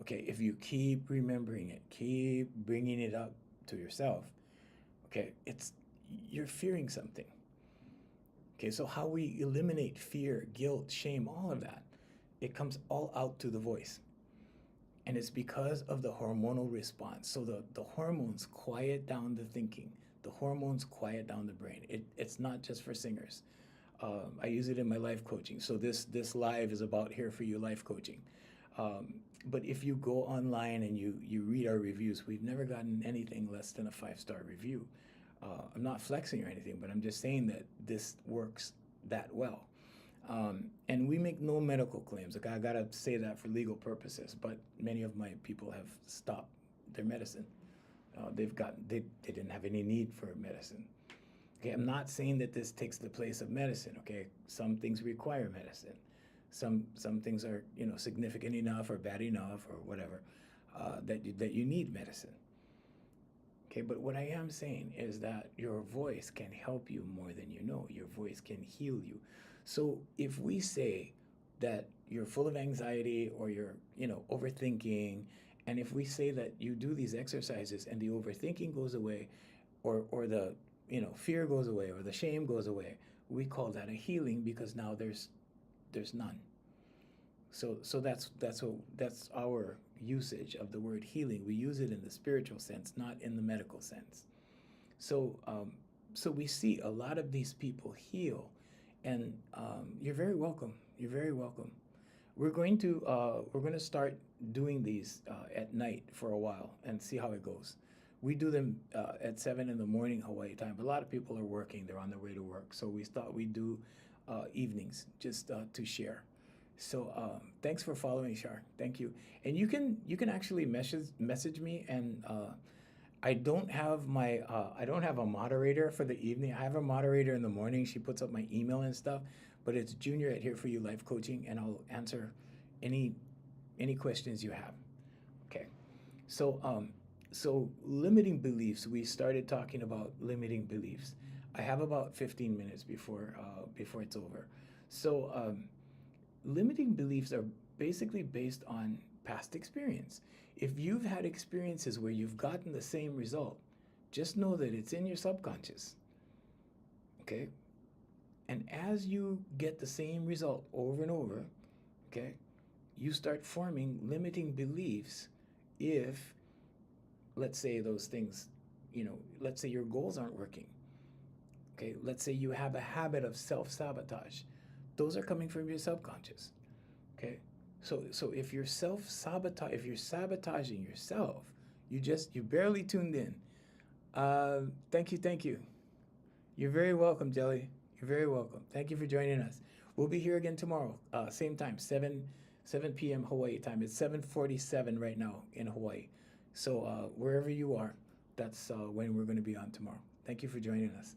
okay, if you keep remembering it, keep bringing it up to yourself, okay, you're fearing something. Okay, so how we eliminate fear, guilt, shame, all of that, it comes all out to the voice. And it's because of the hormonal response. So the hormones quiet down the thinking. The hormones quiet down the brain. It's not just for singers. I use it in my life coaching. So this live is about Here For You life coaching. But if you go online and you read our reviews, we've never gotten anything less than a 5-star review. I'm not flexing or anything, but I'm just saying that this works that well. And we make no medical claims. Like, I gotta say that for legal purposes, but many of my people have stopped their medicine. They didn't have any need for medicine. Okay, I'm not saying that this takes the place of medicine. Okay, some things require medicine. Some things are significant enough or bad enough or whatever that you need medicine. Okay, but what I am saying is that your voice can help you more than you know. Your voice can heal you. So if we say that you're full of anxiety or you're, overthinking, and if we say that you do these exercises and the overthinking goes away, or fear goes away or the shame goes away. We call that a healing because now there's none. So that's our usage of the word healing. We use it in the spiritual sense, not in the medical sense. So so we see a lot of these people heal, and you're very welcome. You're very welcome. We're going to start doing these at night for a while and see how it goes. We do them at 7 in the morning Hawaii time. But a lot of people are working; they're on their way to work. So we thought we'd do evenings just to share. So thanks for following, Shar. Thank you. And you can actually message me, and I don't have a moderator for the evening. I have a moderator in the morning. She puts up my email and stuff, but it's Junior at Here for You Life Coaching, and I'll answer any any questions you have. Okay. So so limiting beliefs. We started talking about limiting beliefs. I have about 15 minutes before it's over. So limiting beliefs are basically based on past experience. If you've had experiences where you've gotten the same result, just know that it's in your subconscious. Okay? And as you get the same result over and over, okay, you start forming limiting beliefs if, let's say, those things, let's say your goals aren't working. Okay, let's say you have a habit of self sabotage. Those are coming from your subconscious. Okay, so if you're if you're sabotaging yourself, you barely tuned in. Thank you. You're very welcome, Jelly. You're very welcome. Thank you for joining us. We'll be here again tomorrow, same time, 7 p.m. Hawaii time. It's 7:47 right now in Hawaii. So wherever you are, that's when we're going to be on tomorrow. Thank you for joining us.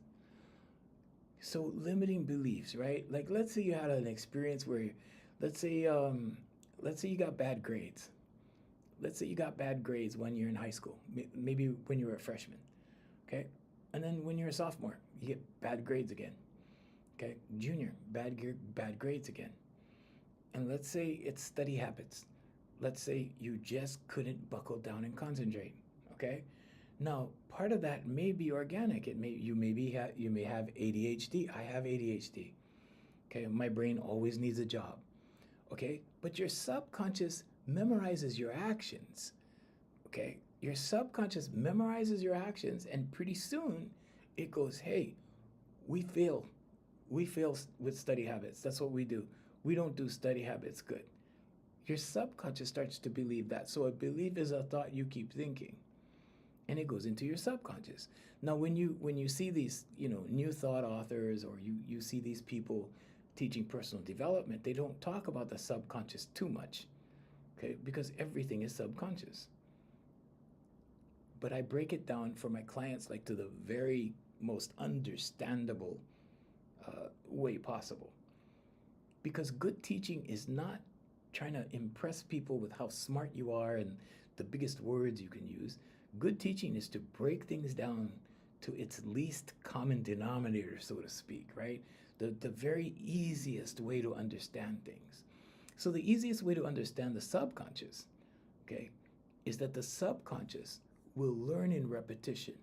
So limiting beliefs, right? Like let's say you had an experience where, let's say let's say you got bad grades. Let's say you got bad grades when you're in high school, maybe when you were a freshman, okay? And then when you're a sophomore, you get bad grades again, okay? Junior, bad grades again. And let's say it's study habits. Let's say you just couldn't buckle down and concentrate, okay? Now, part of that may be organic. You may have ADHD. I have ADHD. Okay, my brain always needs a job. Okay, but your subconscious memorizes your actions. Okay, your subconscious memorizes your actions, and pretty soon it goes, hey, we fail. We fail with study habits. That's what we do. We don't do study habits good. Your subconscious starts to believe that. So a belief is a thought you keep thinking, and it goes into your subconscious. Now, when you see these, new thought authors, or you see these people teaching personal development, they don't talk about the subconscious too much, okay? Because everything is subconscious. But I break it down for my clients like to the very most understandable way possible. Because good teaching is not trying to impress people with how smart you are and the biggest words you can use. Good teaching is to break things down to its least common denominator, so to speak, right? The very easiest way to understand things. So the easiest way to understand the subconscious, okay, is that the subconscious will learn in repetition.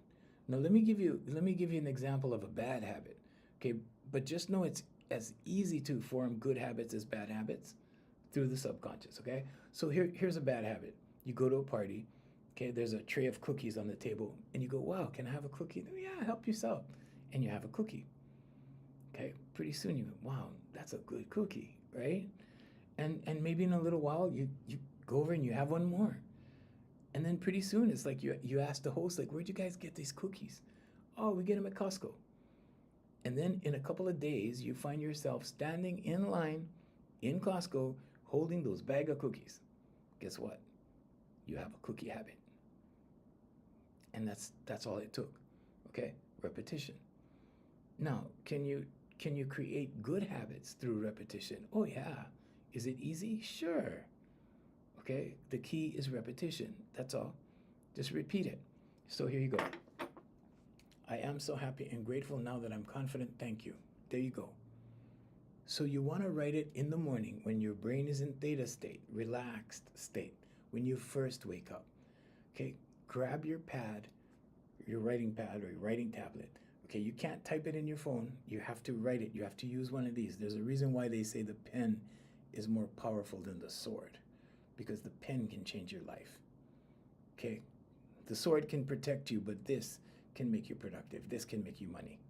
Now let me give you an example of a bad habit, okay? But just know it's as easy to form good habits as bad habits through the subconscious, okay? So here's a bad habit. You go to a party, okay, there's a tray of cookies on the table, and you go, wow, can I have a cookie? Yeah, help yourself. And you have a cookie. Okay, pretty soon you go, wow, that's a good cookie, right? And maybe in a little while you go over and you have one more. And then pretty soon it's like you ask the host, like, where'd you guys get these cookies? Oh, we get them at Costco. And then in a couple of days, you find yourself standing in line in Costco holding those bag of cookies. Guess what? You have a cookie habit. And that's all it took. Okay? Repetition. Now, can you create good habits through repetition? Oh yeah. Is it easy? Sure. Okay? The key is repetition. That's all. Just repeat it. So here you go. I am so happy and grateful now that I'm confident. Thank you. There you go. So you want to write it in the morning when your brain is in theta state, relaxed state, when you first wake up. Okay? Grab your pad, your writing pad or your writing tablet. Okay, you can't type it in your phone. You have to write it. You have to use one of these. There's a reason why they say the pen is more powerful than the sword, because the pen can change your life. Okay, the sword can protect you, but this can make you productive. This can make you money.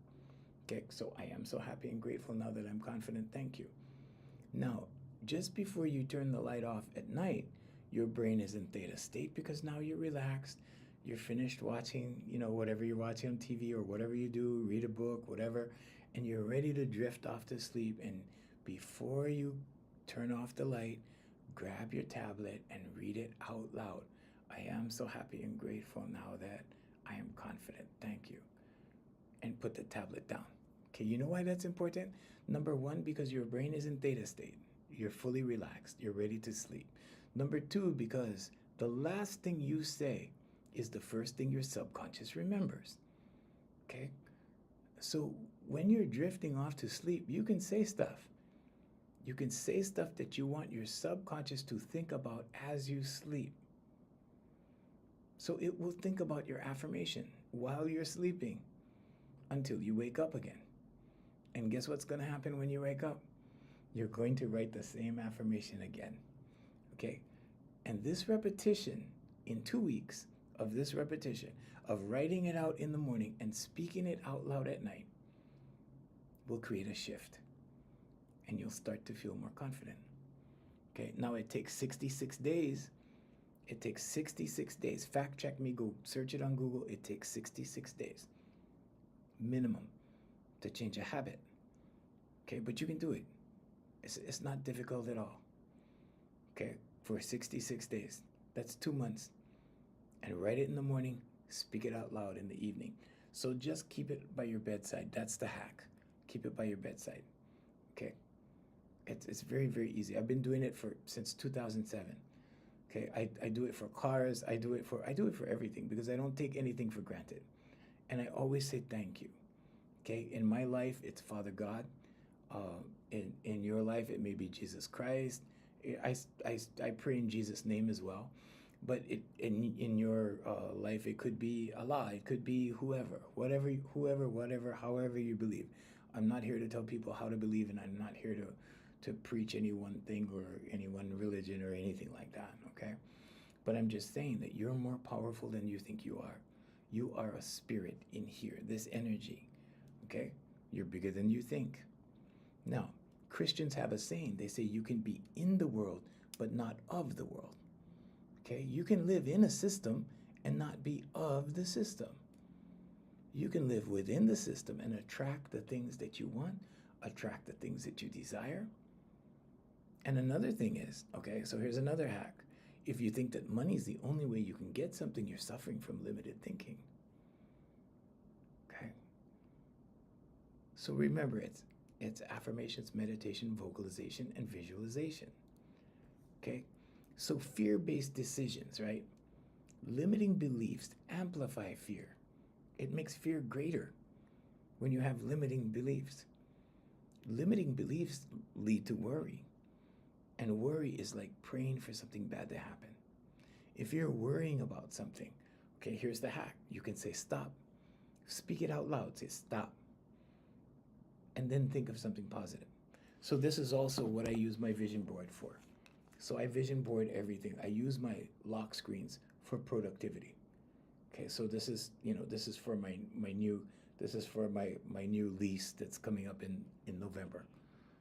Okay, so I am so happy and grateful now that I'm confident. Thank you. Now, just before you turn the light off at night, your brain is in theta state because now you're relaxed. You're finished watching, whatever you're watching on TV or whatever you do, read a book, whatever, and you're ready to drift off to sleep. And before you turn off the light, grab your tablet and read it out loud. I am so happy and grateful now that I am confident. Thank you. And put the tablet down. Okay, you know why that's important? Number one, because your brain is in theta state. You're fully relaxed. You're ready to sleep. Number two, because the last thing you say is the first thing your subconscious remembers. Okay? So when you're drifting off to sleep, you can say stuff. You can say stuff that you want your subconscious to think about as you sleep. So it will think about your affirmation while you're sleeping until you wake up again. And guess what's going to happen when you wake up? You're going to write the same affirmation again. Okay? And this repetition, in 2 weeks of this repetition, of writing it out in the morning and speaking it out loud at night, will create a shift. And you'll start to feel more confident. Okay? Now it takes 66 days. It takes 66 days. Fact check me, go search it on Google. It takes 66 days minimum to change a habit. Okay, but you can do it. It's not difficult at all. Okay, for 66 days. That's 2 months. And write it in the morning, speak it out loud in the evening. So just keep it by your bedside. That's the hack. Keep it by your bedside. Okay, it's very, very easy. I've been doing it since 2007. Okay, I do it for cars. I do it for everything because I don't take anything for granted. And I always say thank you. Okay, in my life, it's Father God. In your life, it may be Jesus Christ. I pray in Jesus' name as well. But in your life, it could be Allah. It could be whoever, however you believe. I'm not here to tell people how to believe, and I'm not here to preach any one thing or any one religion or anything like that, okay? But I'm just saying that you're more powerful than you think you are. You are a spirit in here, this energy, okay? You're bigger than you think. Now, Christians have a saying. They say you can be in the world, but not of the world, okay? You can live in a system and not be of the system. You can live within the system and attract the things that you want, attract the things that you desire. And another thing is, okay, so here's another hack. If you think that money is the only way you can get something, you're suffering from limited thinking. Okay? So remember, it's affirmations, meditation, vocalization, and visualization. Okay? So fear-based decisions, right? Limiting beliefs amplify fear. It makes fear greater when you have limiting beliefs. Limiting beliefs lead to worry. And worry is like praying for something bad to happen. If you're worrying about something, okay, here's the hack. You can say stop. Speak it out loud. Say stop. And then think of something positive. So this is also what I use my vision board for. So I vision board everything. I use my lock screens for productivity. Okay, so this is for my new lease that's coming up in November.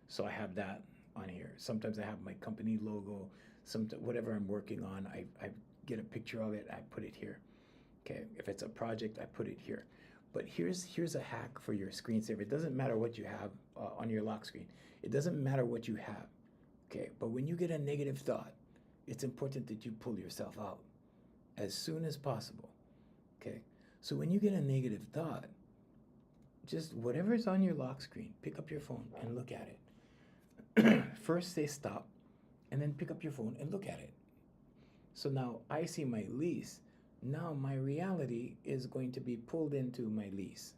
So I have that on here. Sometimes I have my company logo. Whatever I'm working on, I get a picture of it. I put it here. Okay, if it's a project, I put it here. But here's a hack for your screensaver. It doesn't matter what you have on your lock screen. It doesn't matter what you have. Okay, but when you get a negative thought, it's important that you pull yourself out as soon as possible. Okay, so when you get a negative thought, just whatever's on your lock screen, pick up your phone and look at it. First say stop, and then pick up your phone and look at it. So now I see my lease. Now my reality is going to be pulled into my lease.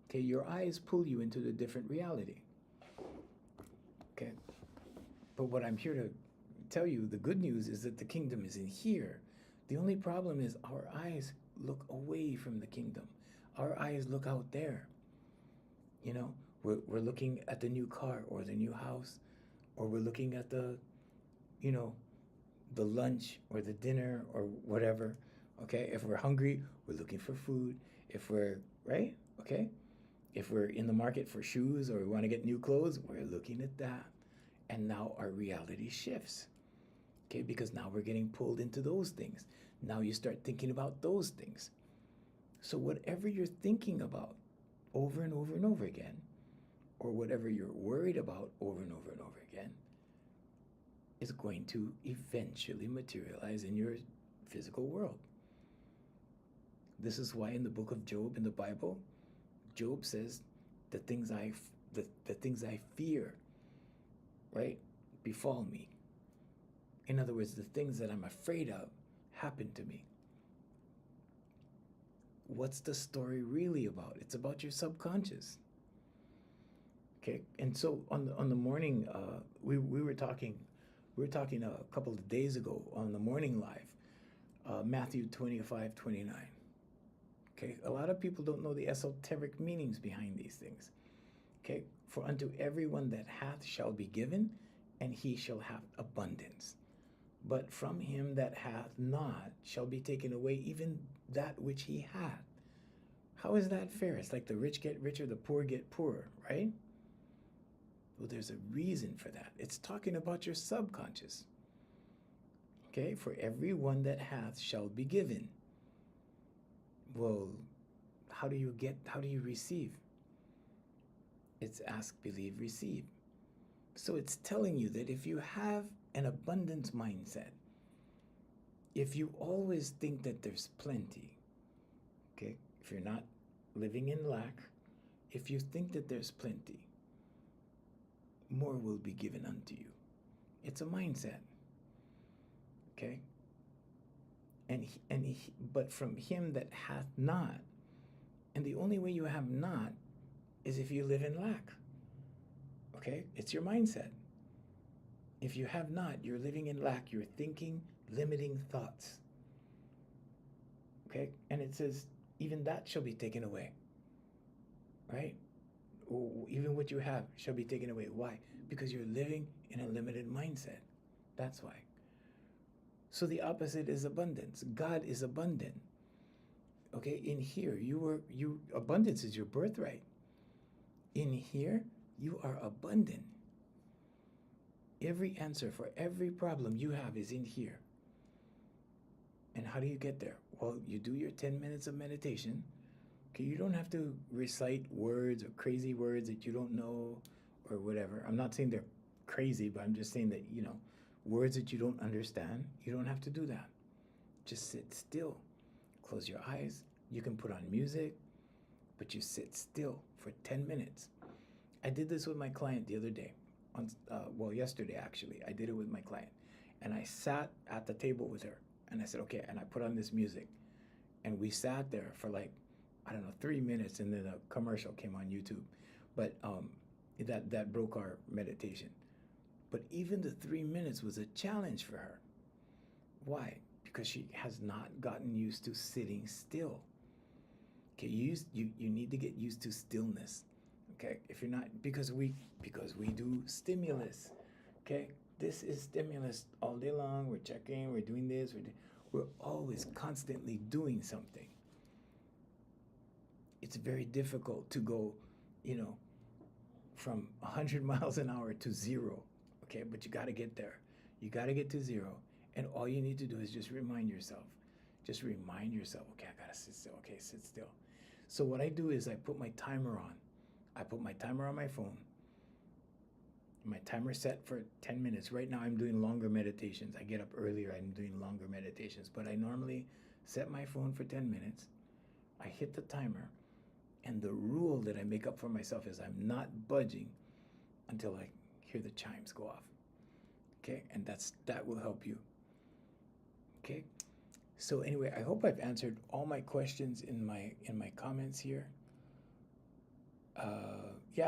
Okay, your eyes pull you into the different reality. Okay, but what I'm here to tell you, the good news is that the kingdom is in here. The only problem is our eyes look away from the kingdom. Our eyes look out there. You know, we're looking at the new car or the new house, or we're looking at the, you know, the lunch or the dinner or whatever. Okay, if we're hungry, we're looking for food. If we're right, okay, if we're in the market for shoes or we want to get new clothes, we're looking at that. And now our reality shifts. Okay, because now we're getting pulled into those things. Now you start thinking about those things. So whatever you're thinking about over and over and over again, or whatever you're worried about over and over and over again, is going to eventually materialize in your physical world. This is why in the book of Job in the Bible, Job says, the things the things I fear, right, befall me. In other words, the things that I'm afraid of happen to me. What's the story really about? It's about your subconscious. Okay, and so on the morning, we were talking a couple of days ago on the morning live, Matthew 25:29. Okay, a lot of people don't know the esoteric meanings behind these things. Okay, for unto everyone that hath shall be given, and he shall have abundance. But from him that hath not shall be taken away even that which he hath. How is that fair? It's like the rich get richer, the poor get poorer, right? Well, there's a reason for that. It's talking about your subconscious. Okay, for everyone that hath shall be given. Well, how do you receive? It's ask, believe, receive. So it's telling you that if you have an abundance mindset, if you always think that there's plenty, okay, if you're not living in lack, if you think that there's plenty, more will be given unto you. It's a mindset, okay? But from him that hath not, and the only way you have not is if you live in lack, okay? It's your mindset. If you have not, you're living in lack. You're thinking limiting thoughts, okay? And it says, even that shall be taken away, right? Even what you have shall be taken away. Why? Because you're living in a limited mindset. That's why. So the opposite is abundance. God is abundant. Okay, in here, abundance is your birthright. In here, you are abundant. Every answer for every problem you have is in here. And how do you get there? Well, you do your 10 minutes of meditation. Okay, you don't have to recite words or crazy words that you don't know or whatever. I'm not saying they're crazy, but I'm just saying that, words that you don't understand, you don't have to do that. Just sit still. Close your eyes. You can put on music, but you sit still for 10 minutes. I did this with my client the other day. Yesterday actually. I did it with my client. And I sat at the table with her. And I said, okay, and I put on this music. And we sat there for 3 minutes, and then a commercial came on YouTube. But that broke our meditation. But even the 3 minutes was a challenge for her. Why? Because she has not gotten used to sitting still. Okay, you need to get used to stillness. Okay, if you're not, because we do stimulus. Okay, this is stimulus all day long. We're checking, we're doing this, we're always constantly doing something. It's very difficult to go, from 100 miles an hour to zero. Okay, but you got to get there. You got to get to zero. And all you need to do is just remind yourself. Just remind yourself, okay, I got to sit still. Okay, sit still. So what I do is I put my timer on. I put my timer on my phone. My timer set for 10 minutes. Right now I'm doing longer meditations. I get up earlier, I'm doing longer meditations. But I normally set my phone for 10 minutes. I hit the timer. And the rule that I make up for myself is I'm not budging until I hear the chimes go off. Okay, and that will help you. Okay, so anyway, I hope I've answered all my questions in my comments here.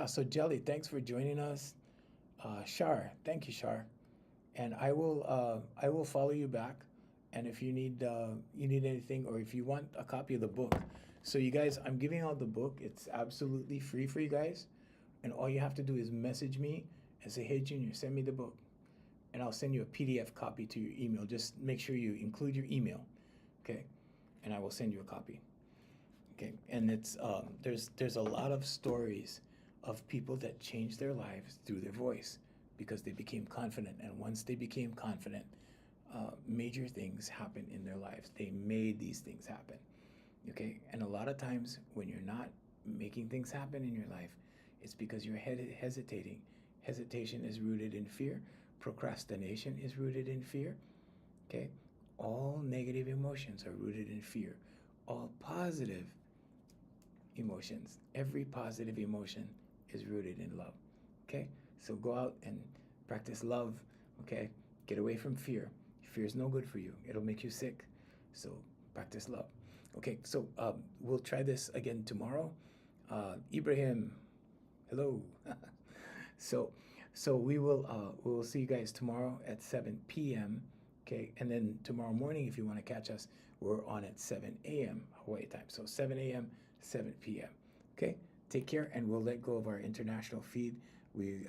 So Jelly, thanks for joining us. Shar, thank you, Shar, and I will follow you back. And if you need anything, or if you want a copy of the book, So you guys, I'm giving out the book. It's absolutely free for you guys. And all you have to do is message me and say, hey, Junior, send me the book. And I'll send you a PDF copy to your email. Just make sure you include your email, okay? And I will send you a copy, okay? And it's there's a lot of stories of people that changed their lives through their voice because they became confident. And once they became confident, major things happened in their lives. They made these things happen, okay? And a lot of times when you're not making things happen in your life, it's because you're hesitating. Hesitation is rooted in fear. Procrastination is rooted in fear, okay? All negative emotions are rooted in fear. All positive emotions, every positive emotion is rooted in love, okay? So go out and practice love, okay? Get away from fear. Fear is no good for you. It'll make you sick. So practice love. Okay, so we'll try this again tomorrow. Ibrahim, hello. so we will see you guys tomorrow at 7 p.m. Okay, and then tomorrow morning, if you want to catch us, we're on at 7 a.m. Hawaii time. So 7 a.m., 7 p.m. Okay, take care, and we'll let go of our international feed. We